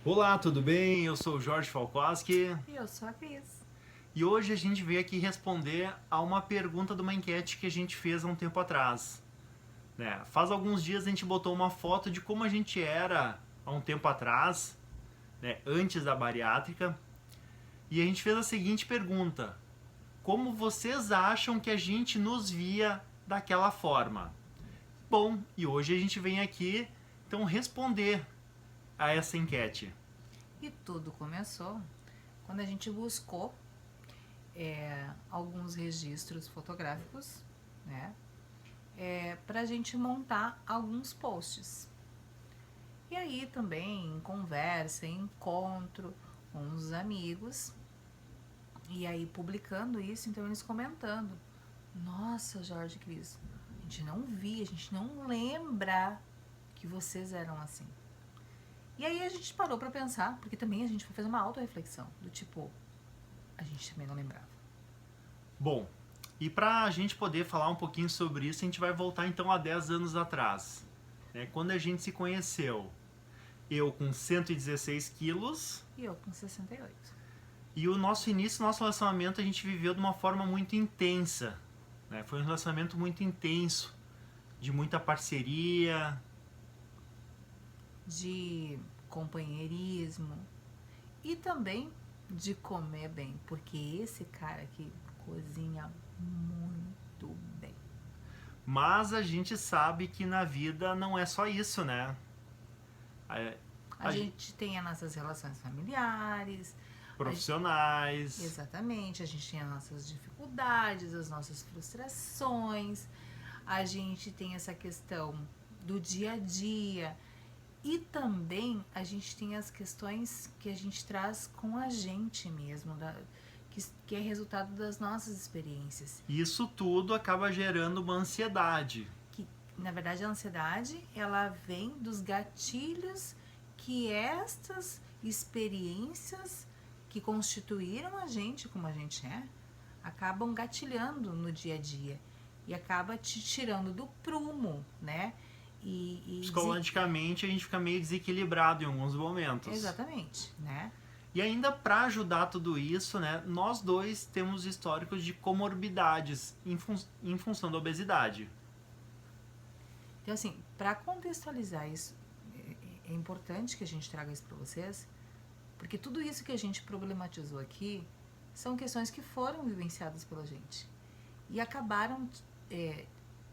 Olá, tudo bem? Eu sou o Jorge Falkowski E eu sou a Cris. e hoje a gente veio aqui responder a uma pergunta de uma enquete que a gente fez há um tempo atrás. Né? Faz alguns dias a gente botou uma foto de como a gente era há um tempo atrás, né? Antes da bariátrica, e a gente fez a seguinte pergunta: como vocês acham que a gente nos via daquela forma? Bom, e hoje a gente vem aqui então responder a essa enquete. E tudo começou quando a gente buscou alguns registros fotográficos, né? Pra gente montar alguns posts. E aí também em conversa, em encontro com os amigos. E aí publicando isso, então eles comentando. Nossa, Jorge e Cris, a gente não via, a gente não lembra que vocês eram assim. E aí a gente parou pra pensar, porque também a gente fez uma auto-reflexão, do tipo, a gente também não lembrava. Bom, e para a gente poder falar um pouquinho sobre isso, a gente vai voltar então a 10 anos atrás, né? Quando a gente se conheceu. Eu com 116 quilos E eu com 68. e o nosso início, nosso relacionamento, a gente viveu de uma forma muito intensa. Né? Foi um relacionamento muito intenso, de muita parceria. De companheirismo e também de comer bem, porque esse cara aqui cozinha muito bem. Mas a gente sabe que na vida não é só isso, né? A- A a- gente tem as nossas relações familiares, a, Profissionais. exatamente, a gente tem as nossas dificuldades, as nossas frustrações, a gente tem essa questão do dia a dia. E também a gente tem as questões que a gente traz com a gente mesmo, que é resultado das nossas experiências. Isso tudo acaba gerando uma ansiedade. Que, na verdade, a ansiedade, ela vem dos gatilhos que estas experiências que constituíram a gente como a gente é, acabam gatilhando no dia a dia e acaba te tirando do prumo, né? Psicologicamente a gente fica meio desequilibrado em alguns momentos. Exatamente, né? E ainda para ajudar tudo isso, né, nós dois temos históricos de comorbidades em função da obesidade. Então, assim, para contextualizar isso, é importante que a gente traga isso para vocês, porque tudo isso que a gente problematizou aqui são questões que foram vivenciadas pela gente e acabaram é,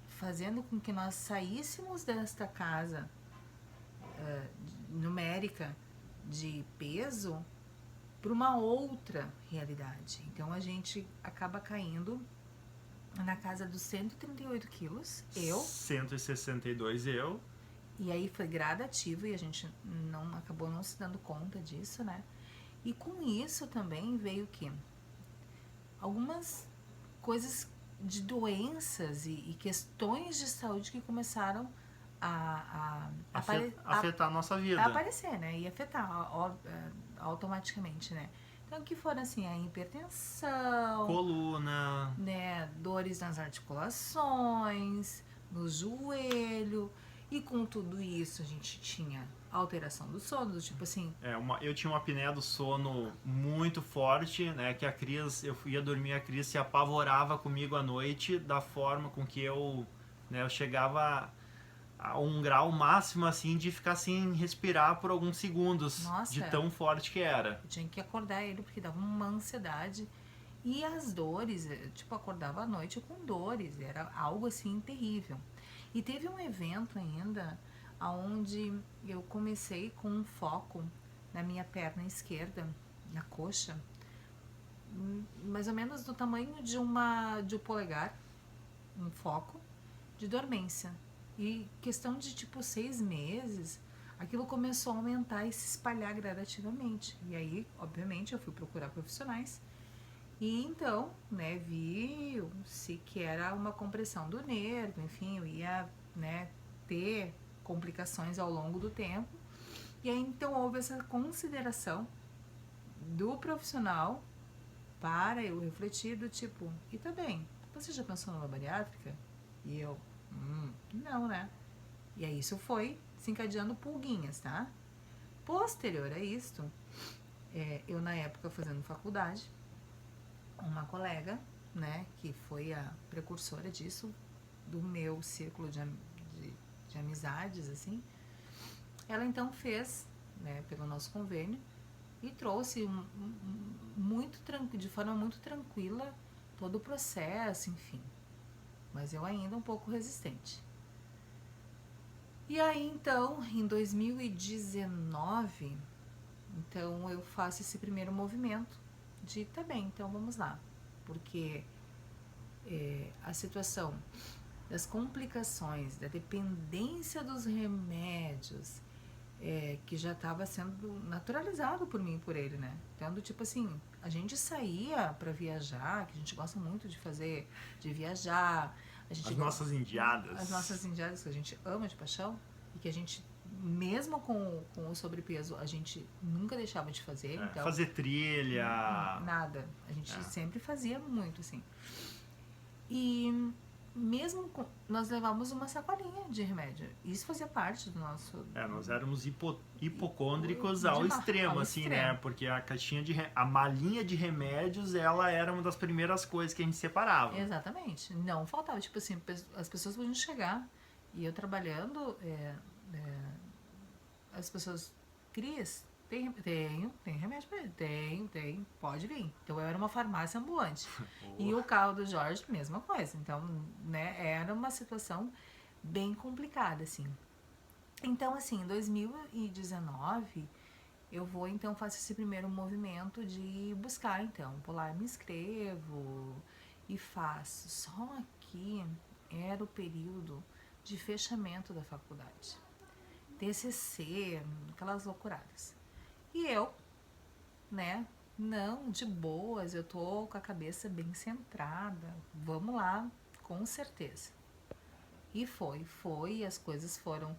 fazendo com que nós saíssemos desta casa numérica de peso para uma outra realidade. Então a gente acaba caindo na casa dos 138 quilos, eu, 162 eu. e aí foi gradativo e a gente não acabou não se dando conta disso, né? E com isso também veio o quê? Algumas coisas de doenças e questões de saúde que começaram Afetar a nossa a vida. aparecer, né? E afetar automaticamente, né? Então, que foram assim, a hipertensão, Coluna. né? Dores nas articulações, no joelho. E com tudo isso, a gente tinha alteração do sono, do tipo assim, Eu tinha uma apneia do sono muito forte, né? Que a Cris, eu ia dormir, a Cris se apavorava comigo à noite da forma com que eu chegava a um grau máximo assim de ficar sem respirar por alguns segundos, de nossa, tão forte que era. eu tinha que acordar ele porque dava uma ansiedade. E as dores, tipo, acordava à noite com dores, era algo assim terrível. E teve um evento ainda onde eu comecei com um foco na minha perna esquerda, na coxa, mais ou menos do tamanho de um polegar, um foco de dormência. E questão de tipo 6 meses, aquilo começou a aumentar e se espalhar gradativamente. E aí, obviamente, eu fui procurar profissionais e então, né, viu-se que era uma compressão do nervo, enfim, eu ia, né, ter complicações ao longo do tempo. E aí então houve essa consideração do profissional para eu refletir do tipo, e tá bem, você já pensou numa bariátrica? E eu, não, né? E aí isso foi desencadeando pulguinhas, tá? Posterior a isto, eu na época fazendo faculdade, uma colega, né, que foi a precursora disso, do meu círculo de amizades, assim, ela então fez, né, pelo nosso convênio, e trouxe de forma muito tranquila todo o processo, enfim. Mas eu ainda um pouco resistente. E aí, então, em 2019, então eu faço esse primeiro movimento de, tá bem, então vamos lá. Porque a situação das complicações, da dependência dos remédios, que já estava sendo naturalizado por mim e por ele, né? Então, do tipo assim, a gente saía para viajar, que a gente gosta muito de fazer, de viajar. As nossas indiadas. As nossas indiadas que a gente ama de paixão e que a gente, mesmo com o sobrepeso, a gente nunca deixava de fazer. Então, fazer trilha. Nada. A gente sempre fazia muito, assim. E mesmo nós levávamos uma sacolinha de remédio. Isso fazia parte do nosso... nós éramos hipocôndricos ao extremo, assim, né? Porque a caixinha a malinha de remédios, ela era uma das primeiras coisas que a gente separava. Exatamente. Não faltava. Tipo assim, as pessoas podiam chegar e eu trabalhando, as pessoas... Cris, tem remédio pra ele? Tem, pode vir. Então eu era uma farmácia ambulante. E o carro do Jorge, mesma coisa. Então, né, era uma situação bem complicada, assim. Então, assim, em 2019, eu vou, então, faço esse primeiro movimento de buscar, então, vou lá, me inscrevo e faço. Só que era o período de fechamento da faculdade. TCC, aquelas loucuradas. E eu, né, não, de boas, eu tô com a cabeça bem centrada, vamos lá, com certeza. E foi, as coisas foram,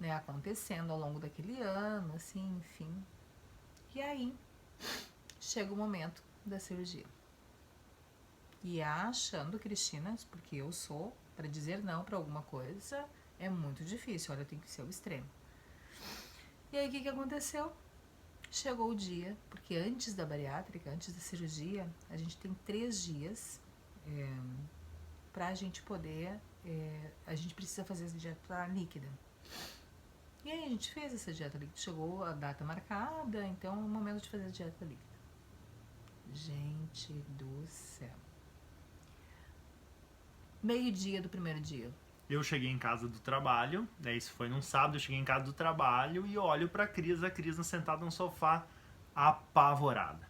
né, acontecendo ao longo daquele ano, assim, enfim. E aí, chega o momento da cirurgia. E achando, Cristina, porque eu sou, para dizer não para alguma coisa, é muito difícil, olha, tem que ser o extremo. E aí, o que aconteceu? Chegou o dia, porque antes da bariátrica, antes da cirurgia, a gente tem 3 dias pra gente poder, a gente precisa fazer essa dieta líquida. E aí a gente fez essa dieta líquida, chegou a data marcada, então é o momento de fazer a dieta líquida. Gente do céu. Meio-dia do primeiro dia. Eu cheguei em casa do trabalho, né, isso foi num sábado, eu cheguei em casa do trabalho e olho pra Cris, a Cris sentada no sofá, apavorada.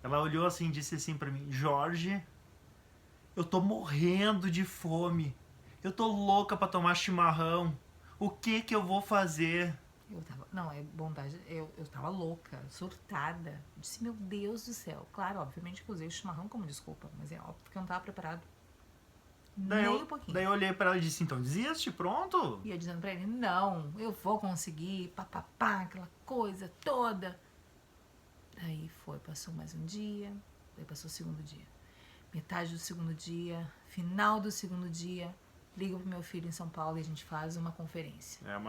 Ela olhou assim e disse assim pra mim, Jorge, eu tô morrendo de fome, eu tô louca pra tomar chimarrão, o que eu vou fazer? Eu tava, não, é bondade, eu tava louca, surtada, eu disse, meu Deus do céu. Claro, obviamente que eu usei o chimarrão como desculpa, mas é óbvio que eu não tava preparado. Nem um pouquinho. Daí eu olhei pra ela e disse, então desiste, pronto? E eu dizendo pra ele, não, eu vou conseguir, papapá, aquela coisa toda. Daí foi, passou mais um dia, daí passou o segundo dia. Metade do segundo dia, final do segundo dia, ligo pro meu filho em São Paulo e a gente faz uma conferência. A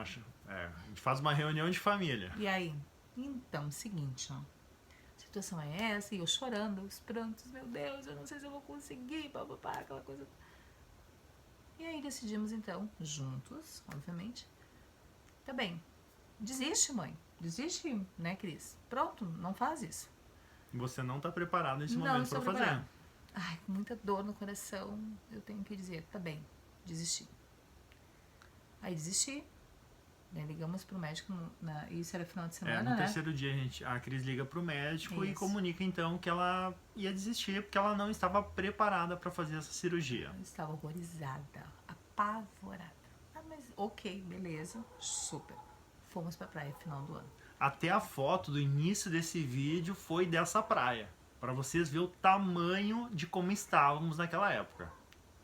gente faz uma reunião de família. E aí, então, seguinte, ó. A situação é essa, e eu chorando, os prantos, meu Deus, eu não sei se eu vou conseguir, papapá, aquela coisa. E aí decidimos então, juntos, obviamente, tá bem, desiste, mãe, desiste, né, Cris? Pronto, não faz isso. Você não tá preparado nesse momento pra fazer. Ai, com muita dor no coração, eu tenho que dizer, tá bem, desisti. Aí desisti, né, ligamos pro médico, isso era final de semana, no terceiro dia a Cris liga pro médico e comunica então que ela ia desistir porque ela não estava preparada para fazer essa cirurgia. Eu estava horrorizada, apavorada. Ah, mas ok, beleza, super. Fomos pra praia final do ano. Até a foto do início desse vídeo foi dessa praia, para vocês verem o tamanho de como estávamos naquela época.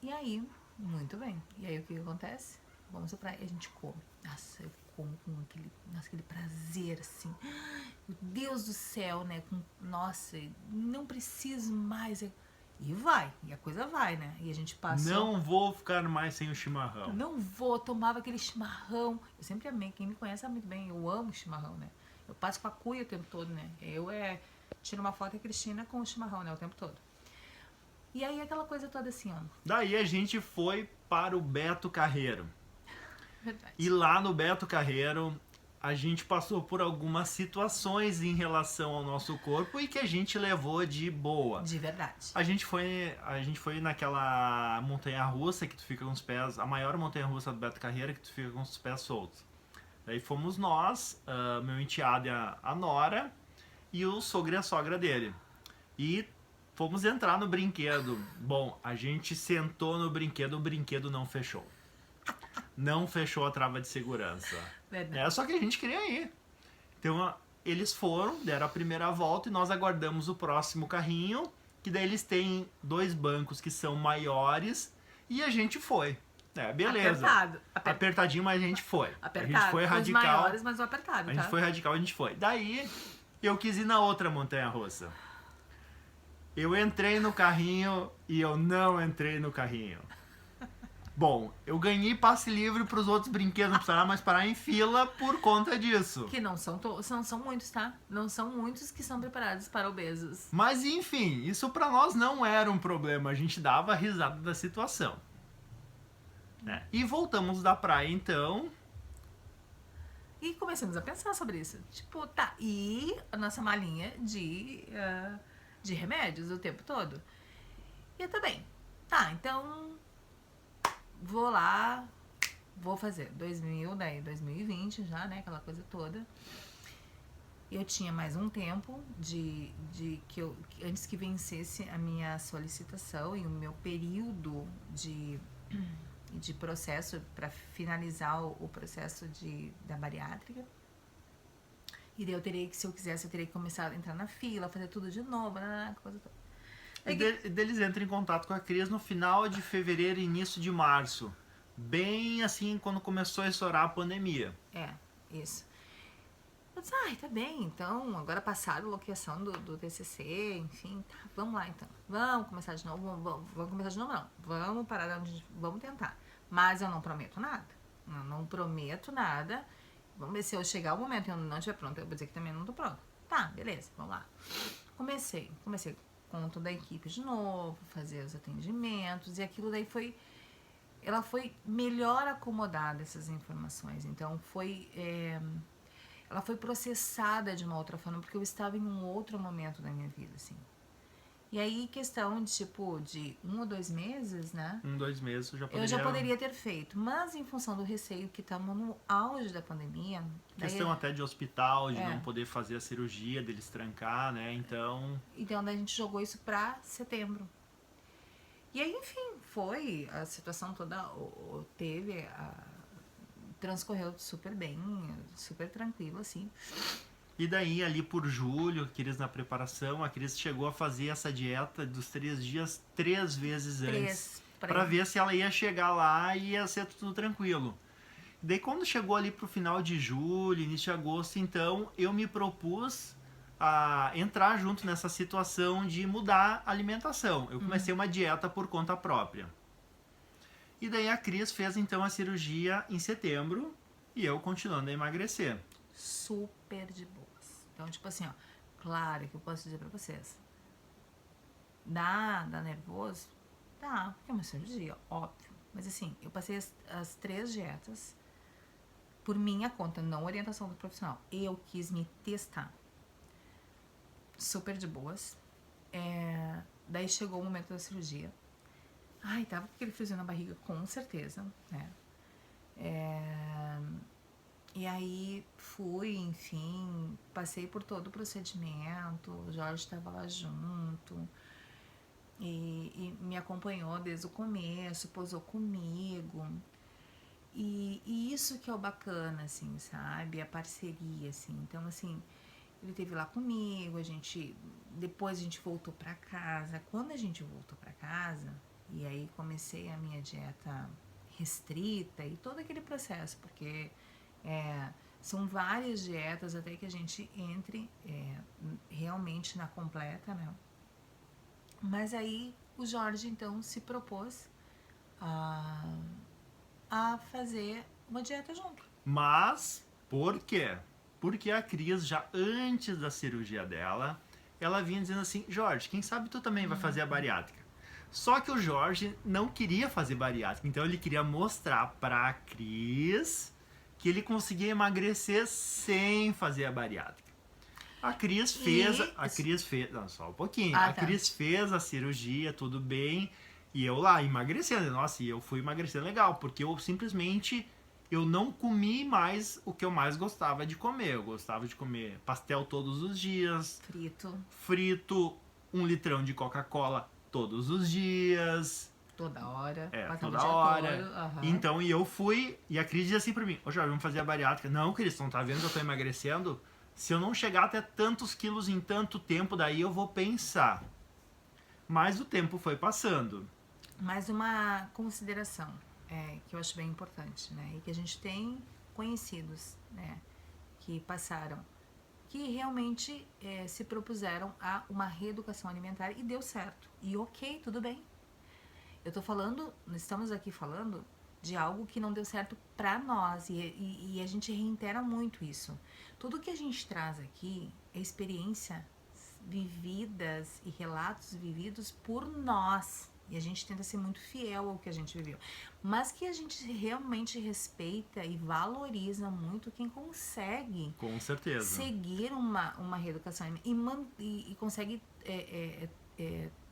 E aí, muito bem. E aí o que acontece? Vamos pra praia e a gente come. Nossa, eu como com aquele prazer, assim. Meu Deus do céu, né? Nossa, não preciso mais. E vai, e a coisa vai, né? E a gente passou... Não vou ficar mais sem o chimarrão. Não vou, tomava aquele chimarrão. Eu sempre amei, quem me conhece sabe muito bem, eu amo chimarrão, né? Eu passo com a cuia o tempo todo, né? Tiro uma foto da Cristina com o chimarrão, né? O tempo todo. E aí aquela coisa toda assim, ó. Daí a gente foi para o Beto Carreiro. Verdade. E lá no Beto Carreiro, a gente passou por algumas situações em relação ao nosso corpo e que a gente levou de boa. De verdade. A gente foi naquela montanha-russa que tu fica com os pés, a maior montanha-russa do Beto Carreiro, que tu fica com os pés soltos. Daí fomos nós, meu enteado e a nora, e o sogro e a sogra dele. E fomos entrar no brinquedo. Bom, a gente sentou no brinquedo, o brinquedo não fechou. Não fechou a trava de segurança. Verdade. Só que a gente queria ir. Então eles foram, deram a primeira volta e nós aguardamos o próximo carrinho, que daí eles têm 2 bancos que são maiores e a gente foi. Beleza. Apertadinho, mas a gente foi. Apertado. A gente foi radical. Os maiores, mas o apertado, A gente foi radical, a gente foi. Daí eu quis ir na outra montanha-russa. Eu entrei no carrinho e eu não entrei no carrinho. Bom, eu ganhei passe livre para os outros brinquedos, não precisava mais parar em fila por conta disso. Que não são muitos, tá? Não são muitos que são preparados para obesos. Mas enfim, isso para nós não era um problema, a gente dava risada da situação. E voltamos da praia então. E começamos a pensar sobre isso. Tipo, tá, e a nossa malinha de remédios o tempo todo? E eu também. Tá, então vou lá, vou fazer 2020 já, né, aquela coisa toda. Eu tinha mais um tempo antes que vencesse a minha solicitação e o meu período de processo para finalizar o processo da bariátrica. E daí se eu quisesse, eu teria que começar a entrar na fila, fazer tudo de novo, coisa toda. Eles entram em contato com a Cris no final de fevereiro e início de março. Bem assim, quando começou a estourar a pandemia. Isso. Eu disse, tá bem, então, agora passada a locação do TCC, enfim, tá, vamos lá então. Vamos começar de novo, vamos começar de novo não. Vamos parar onde, vamos tentar. Mas eu não prometo nada. Eu não prometo nada. Vamos ver se eu chegar o momento e eu não estiver pronta, eu vou dizer que também não tô pronta. Tá, beleza, vamos lá. Comecei com toda a equipe de novo, fazer os atendimentos, e aquilo daí ela foi melhor acomodada, essas informações. Então ela foi processada de uma outra forma, porque eu estava em um outro momento da minha vida, assim. E aí, questão de 1 ou 2 meses, né? 1, 2 meses eu já poderia ter feito. Mas em função do receio que estava no auge da pandemia... Questão até de hospital, de não poder fazer a cirurgia, deles trancar, né? Então daí a gente jogou isso pra setembro. E aí, enfim, a situação toda transcorreu super bem, super tranquilo, assim. E daí, ali por julho, a Cris na preparação, a Cris chegou a fazer essa dieta dos 3 dias 3 vezes antes. Pra ver se ela ia chegar lá e ia ser tudo tranquilo. Daí, quando chegou ali pro final de julho, início de agosto, então, eu me propus a entrar junto nessa situação de mudar a alimentação. Eu comecei uma dieta por conta própria. E daí a Cris fez, então, a cirurgia em setembro e eu continuando a emagrecer. Super de boas. Então, tipo assim, ó, claro que eu posso dizer pra vocês, dá nervoso? Dá, porque é uma cirurgia, óbvio. Mas assim, eu passei as 3 dietas por minha conta, não orientação do profissional. Eu quis me testar. Super de boas. Daí chegou o momento da cirurgia. Tava com aquele friozinho na barriga, com certeza, né? E aí fui, enfim, passei por todo o procedimento, o Jorge estava lá junto e me acompanhou desde o começo, posou comigo. E isso que é o bacana, assim, sabe? A parceria, assim. Então, assim, ele esteve lá comigo, depois a gente voltou pra casa. Quando a gente voltou pra casa, e aí comecei a minha dieta restrita e todo aquele processo, porque são várias dietas até que a gente entre realmente na completa, né? Mas aí o Jorge, então, se propôs a fazer uma dieta junto. Mas, por quê? Porque a Cris, já antes da cirurgia dela, ela vinha dizendo assim, Jorge, quem sabe tu também vai fazer a bariátrica. Só que o Jorge não queria fazer bariátrica, então ele queria mostrar pra Cris que ele conseguia emagrecer sem fazer a bariátrica. A Cris fez, não, só um pouquinho. A Cris fez a cirurgia, tudo bem, e eu lá emagrecendo. Nossa, e eu fui emagrecendo legal, porque eu simplesmente eu não comi mais o que eu mais gostava de comer. Eu gostava de comer pastel todos os dias, frito, 1 litrão de Coca-Cola todos os dias. Toda hora. Toda hora. Então, e eu fui, e a Cris dizia assim pra mim, ô Jorge, vamos fazer a bariátrica. Não, Cris, tu não tá vendo que eu tô emagrecendo? Se eu não chegar até tantos quilos em tanto tempo, daí eu vou pensar. Mas o tempo foi passando. Mais uma consideração que eu acho bem importante, né? E que a gente tem conhecidos, né? Que passaram, que realmente se propuseram a uma reeducação alimentar e deu certo. E ok, tudo bem. Eu tô falando, estamos aqui falando de algo que não deu certo pra nós e a gente reitera muito isso. Tudo que a gente traz aqui é experiência vividas e relatos vividos por nós. E a gente tenta ser muito fiel ao que a gente viveu. Mas que a gente realmente respeita e valoriza muito quem consegue, com certeza, seguir uma reeducação e consegue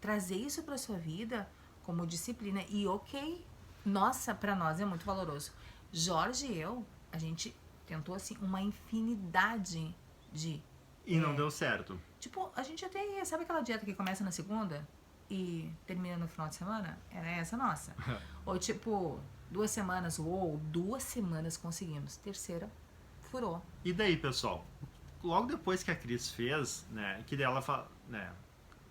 trazer isso para sua vida como disciplina. E ok, nossa, para nós é muito valoroso. Jorge e eu, a gente tentou assim uma infinidade de... E não deu certo. Tipo, a gente até ia, sabe aquela dieta que começa na segunda e termina no final de semana? Era essa nossa. Ou tipo, 2 semanas, ou 2 semanas conseguimos. Terceira, furou. E daí, pessoal? Logo depois que a Cris fez, né, que dela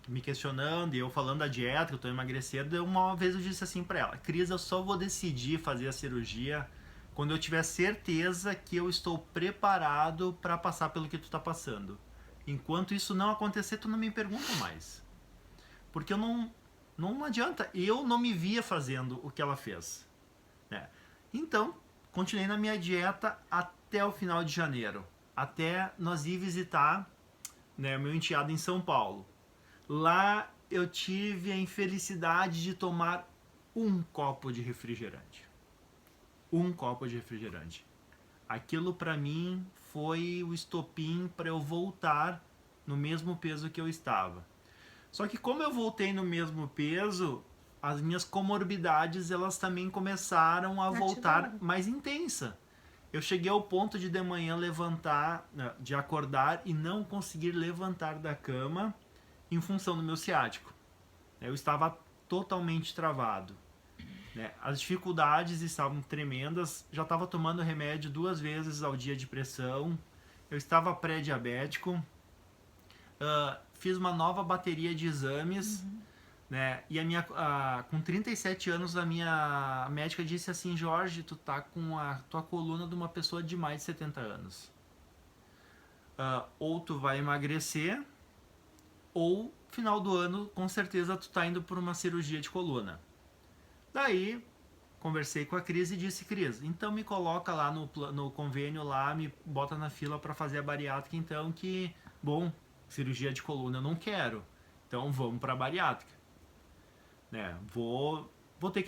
me questionando e eu falando da dieta, que eu tô emagrecendo, uma vez eu disse assim pra ela, Cris, eu só vou decidir fazer a cirurgia quando eu tiver certeza que eu estou preparado para passar pelo que tu tá passando. Enquanto isso não acontecer, tu não me pergunta mais. Porque eu não adianta, eu não me via fazendo o que ela fez. Né? Então, continuei na minha dieta até o final de janeiro. Até nós ir visitar, né, meu enteado em São Paulo. Lá eu tive a infelicidade de tomar 1 copo de refrigerante. 1 copo de refrigerante. Aquilo pra mim foi o estopim para eu voltar no mesmo peso que eu estava. Só que como eu voltei no mesmo peso, as minhas comorbidades elas também começaram a voltar mais intensa. Eu cheguei ao ponto de manhã de acordar e não conseguir levantar da cama em função do meu ciático. Eu estava totalmente travado. As dificuldades estavam tremendas, já estava tomando remédio 2 vezes ao dia de pressão, eu estava pré-diabético, fiz uma nova bateria de exames, né? E com 37 anos a minha médica disse assim, Jorge, tu tá com a tua coluna de uma pessoa de mais de 70 anos. Ou tu vai emagrecer, ou final do ano com certeza tu tá indo por uma cirurgia de coluna. Daí conversei com a Cris e disse, Cris, então me coloca lá no convênio lá, me bota na fila para fazer a bariátrica, então que, bom, cirurgia de coluna eu não quero, então vamos para a bariátrica. Né? Vou ter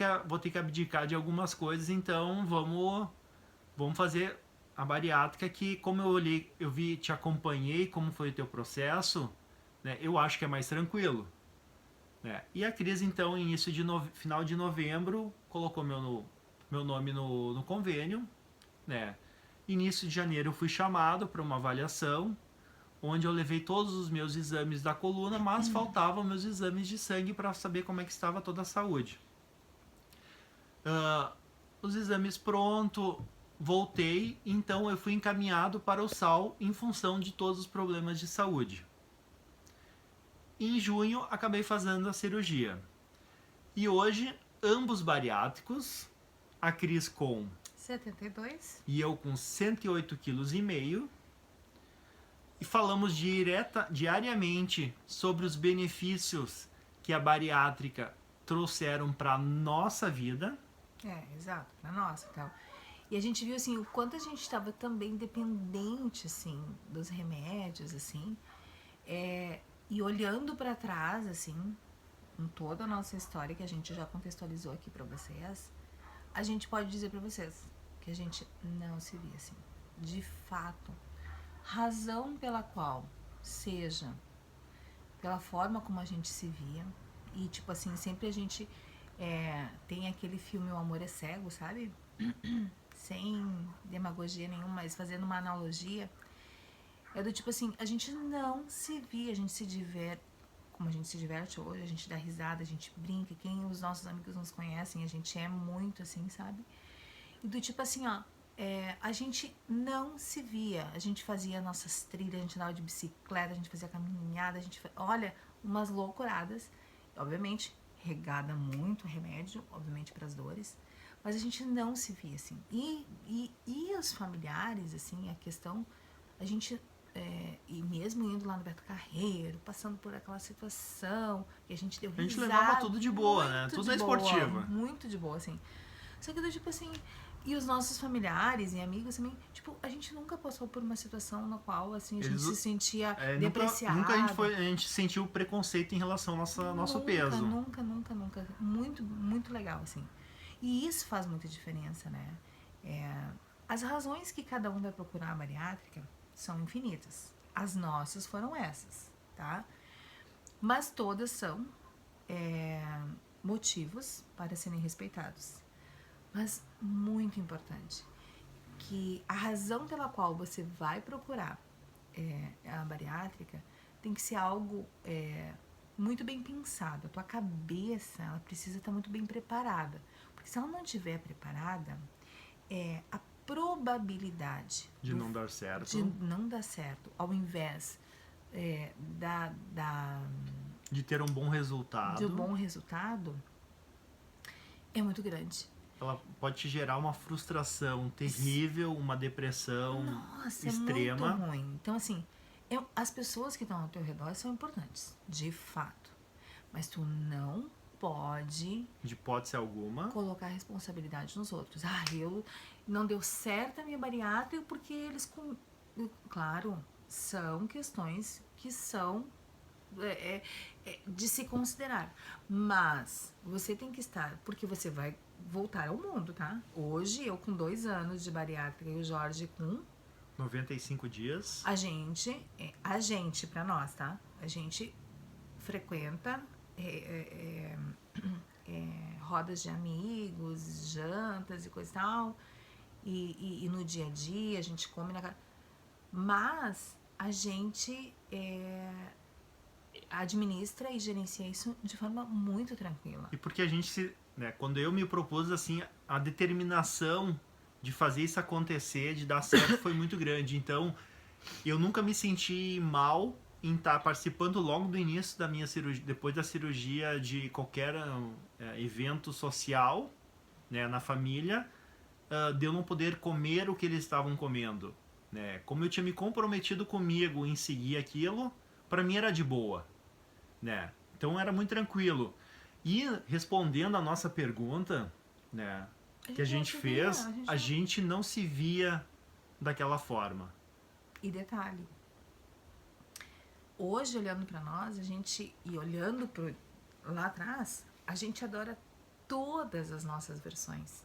que abdicar de algumas coisas, então vamos fazer a bariátrica que, como eu vi, te acompanhei, como foi o teu processo, né? Eu acho que é mais tranquilo. E a Cris, então, final de novembro, colocou meu nome no convênio. Né? Início de janeiro eu fui chamado para uma avaliação, onde eu levei todos os meus exames da coluna, mas faltavam meus exames de sangue para saber como é que estava toda a saúde. Os exames pronto, voltei, então eu fui encaminhado para o SAL em função de todos os problemas de saúde. Em junho, acabei fazendo a cirurgia. E hoje, ambos bariátricos, a Cris com 72 e eu com 108,5 kg. E falamos diariamente sobre os benefícios que a bariátrica trouxeram para a nossa vida. Exato, para nossa. Então. E a gente viu, assim, o quanto a gente estava também dependente, assim, dos remédios, assim. E olhando para trás, assim, com toda a nossa história que a gente já contextualizou aqui para vocês, a gente pode dizer para vocês que a gente não se via assim. De fato, razão pela qual seja pela forma como a gente se via, e tipo assim, sempre a gente tem aquele filme O Amor é Cego, sabe? Sem demagogia nenhuma, mas fazendo uma analogia, é do tipo assim, a gente não se via, a gente se diverte, como a gente se diverte hoje, a gente dá risada, a gente brinca, quem os nossos amigos nos conhecem, a gente é muito assim, sabe? E do tipo assim, ó, a gente não se via, a gente fazia nossas trilhas, a gente andava de bicicleta, a gente fazia caminhada, olha, umas loucuradas, obviamente, regada muito remédio, obviamente para as dores, mas a gente não se via assim. E os familiares, assim, a questão, a gente, e mesmo indo lá no Beto Carreiro, passando por aquela situação, que a gente deu risada. A gente levava tudo de boa, né? Tudo na esportiva. Muito de boa, assim. Só que do tipo assim, e os nossos familiares e amigos também, tipo, a gente nunca passou por uma situação na qual, assim, a gente se sentia depreciado. Nunca a gente sentiu preconceito em relação ao nosso peso. Nunca. Muito, muito legal, assim. E isso faz muita diferença, né? As razões que cada um vai procurar a bariátrica são infinitas. As nossas foram essas, tá? Mas todas são motivos para serem respeitados. Mas muito importante, que a razão pela qual você vai procurar a bariátrica tem que ser algo muito bem pensado. A tua cabeça, ela precisa estar muito bem preparada. Porque se ela não estiver preparada, a probabilidade de não dar certo. De não dar certo, ao invés de ter um bom resultado. De um bom resultado, é muito grande. Ela pode te gerar uma frustração terrível, uma depressão extrema. É muito ruim. Então, assim, as pessoas que estão ao teu redor são importantes, de fato. Mas tu não pode, de hipótese alguma, colocar responsabilidade nos outros. Eu não deu certo a minha bariátrica porque eles... Claro, são questões que são de se considerar. Mas você tem que estar, porque você vai voltar ao mundo, tá? Hoje, eu com 2 anos de bariátrica e o Jorge com 95 dias. A gente pra nós, tá? A gente frequenta rodas de amigos, jantas e coisa e tal. E no dia a dia a gente come na casa. Mas a gente administra e gerencia isso de forma muito tranquila. E porque a gente quando eu me propus assim, a determinação de fazer isso acontecer, de dar certo, foi muito grande. Então, eu nunca me senti mal em estar participando logo do início da minha cirurgia, depois da cirurgia, de qualquer evento social, né, na família, de eu não poder comer o que eles estavam comendo, né? Como eu tinha me comprometido comigo em seguir aquilo, para mim era de boa, né? Então era muito tranquilo. E respondendo a nossa pergunta, né, que a gente fez, a gente não se via daquela forma. E detalhe, hoje olhando para nós, e olhando lá atrás, a gente adora todas as nossas versões.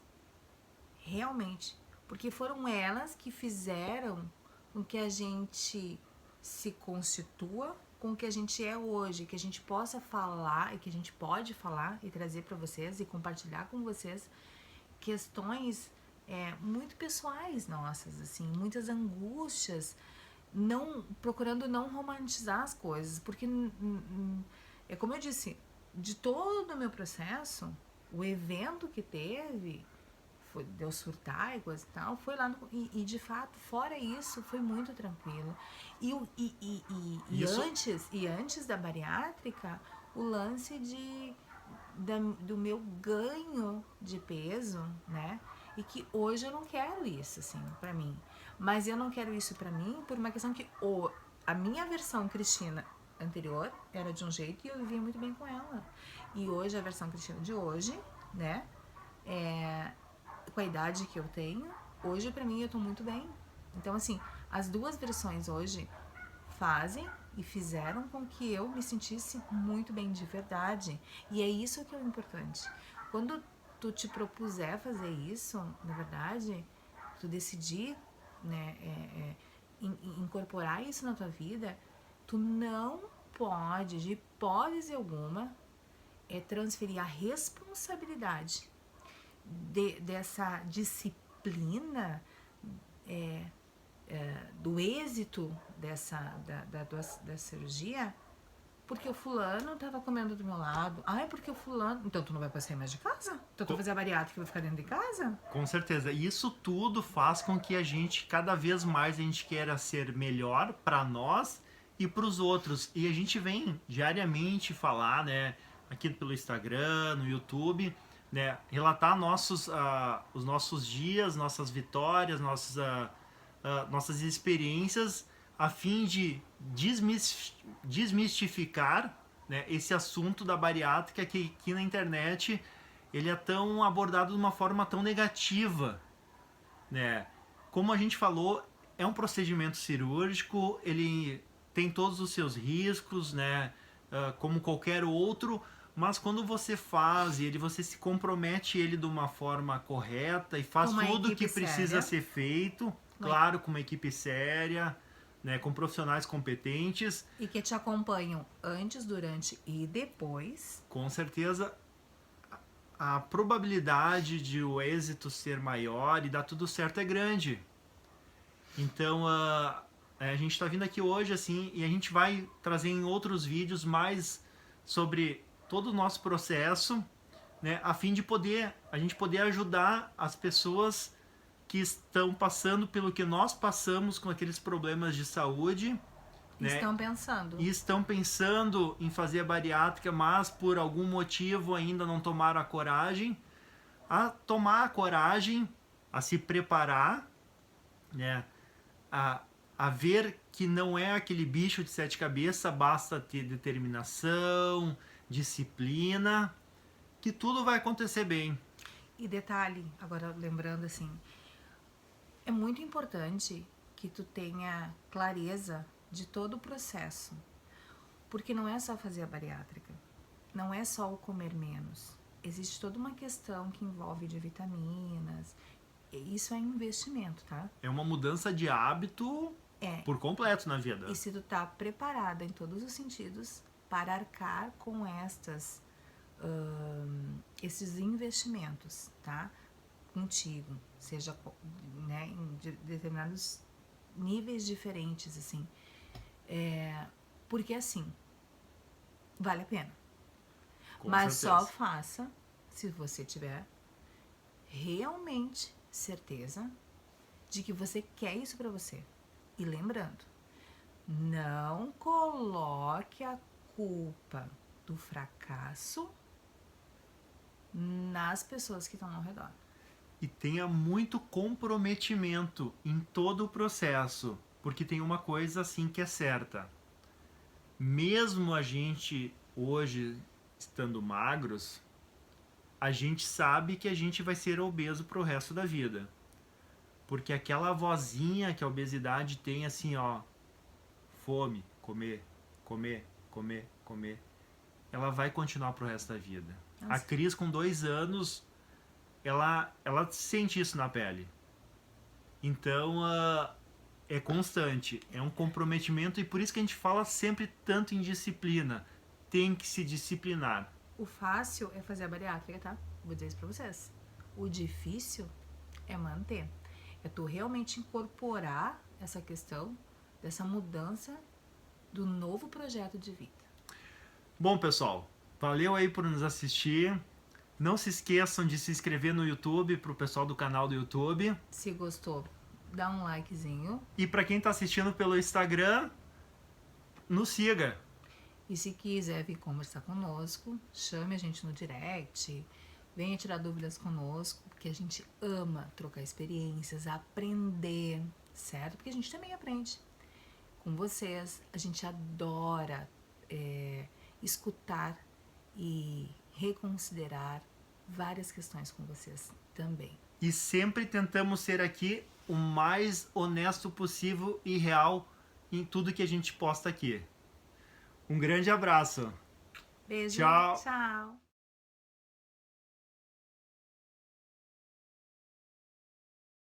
Realmente. Porque foram elas que fizeram com que a gente se constitua com o que a gente é hoje, que a gente possa falar e que a gente pode falar e trazer para vocês e compartilhar com vocês questões muito pessoais nossas, assim, muitas angústias, procurando não romantizar as coisas, porque é como eu disse, de todo o meu processo, o evento que teve deu surtar e coisa e tal, foi lá e de fato, fora isso, foi muito tranquilo. Antes da bariátrica, o lance do meu ganho de peso, né? E que hoje eu não quero isso, assim, pra mim. Mas eu não quero isso pra mim por uma questão que a minha versão Cristina anterior era de um jeito e eu vivia muito bem com ela. E hoje, a versão Cristina de hoje, né? Com a idade que eu tenho, Hoje, pra mim, eu tô muito bem. Então, assim, as duas versões hoje fazem e fizeram com que eu me sentisse muito bem de verdade. E é isso que é o importante. Quando tu te propuser fazer isso, na verdade, tu decidir, né, incorporar isso na tua vida, tu não pode, de hipótese alguma, transferir a responsabilidade dessa disciplina, do êxito da cirurgia, porque o fulano tava comendo do meu lado. Ah, é porque o fulano... Então tu não vai sair mais de casa? Então tu vai fazer a bariátrica e vai ficar dentro de casa? Com certeza. E isso tudo faz com que a gente, cada vez mais, a gente queira ser melhor para nós e para os outros. E a gente vem diariamente falar, né, aqui pelo Instagram, no YouTube, né, relatar os nossos dias, nossas vitórias, nossas experiências, a fim de desmistificar, né, esse assunto da bariátrica que aqui na internet ele é tão abordado de uma forma tão negativa, né? Como a gente falou, é um procedimento cirúrgico, ele tem todos os seus riscos, né? Como qualquer outro, mas quando você faz ele, você se compromete ele de uma forma correta e faz tudo o que precisa ser feito, claro, com uma equipe séria, né? Com profissionais competentes. E que te acompanham antes, durante e depois. Com certeza, a probabilidade de o êxito ser maior e dar tudo certo é grande. Então, a gente está vindo aqui hoje assim e a gente vai trazer em outros vídeos mais sobre todo o nosso processo, né, a fim de a gente poder ajudar as pessoas que estão passando pelo que nós passamos com aqueles problemas de saúde. Né? E estão pensando em fazer a bariátrica, mas por algum motivo ainda não tomaram a coragem. A tomar a coragem, a se preparar, né? a ver que não é aquele bicho de sete cabeças, basta ter determinação, disciplina, que tudo vai acontecer bem. E detalhe, agora lembrando assim, é muito importante que tu tenha clareza de todo o processo, porque não é só fazer a bariátrica, não é só o comer menos, existe toda uma questão que envolve de vitaminas, isso é investimento, tá? É uma mudança de hábito por completo na vida. E se tu tá preparada em todos os sentidos para arcar com esses investimentos, tá? Contigo, seja, né, em determinados níveis diferentes, assim, porque assim, vale a pena. Mas só faça se você tiver realmente certeza de que você quer isso pra você. E lembrando, não coloque a culpa do fracasso nas pessoas que estão ao redor. E tenha muito comprometimento em todo o processo, porque tem uma coisa assim que é certa. Mesmo a gente hoje estando magros, a gente sabe que a gente vai ser obeso pro resto da vida. Porque aquela vozinha que a obesidade tem assim, ó, fome, comer, comer, comer, comer, ela vai continuar pro resto da vida. Nossa. A Cris com 2 anos, ela sente isso na pele. Então, é constante, é um comprometimento e por isso que a gente fala sempre tanto em disciplina. Tem que se disciplinar. O fácil é fazer a bariátrica, tá? Vou dizer isso pra vocês. O difícil é manter. É tu realmente incorporar essa questão dessa mudança do novo projeto de vida. Bom, pessoal, valeu aí por nos assistir. Não se esqueçam de se inscrever no YouTube, pro pessoal do canal do YouTube. Se gostou, dá um likezinho. E para quem tá assistindo pelo Instagram, nos siga. E se quiser vir conversar conosco, chame a gente no direct, venha tirar dúvidas conosco, porque a gente ama trocar experiências, aprender, certo? Porque a gente também aprende com vocês. A gente adora escutar e reconsiderar várias questões com vocês também. e sempre tentamos ser aqui o mais honesto possível e real em tudo que a gente posta aqui. Um grande abraço. Beijo. Tchau. Tchau.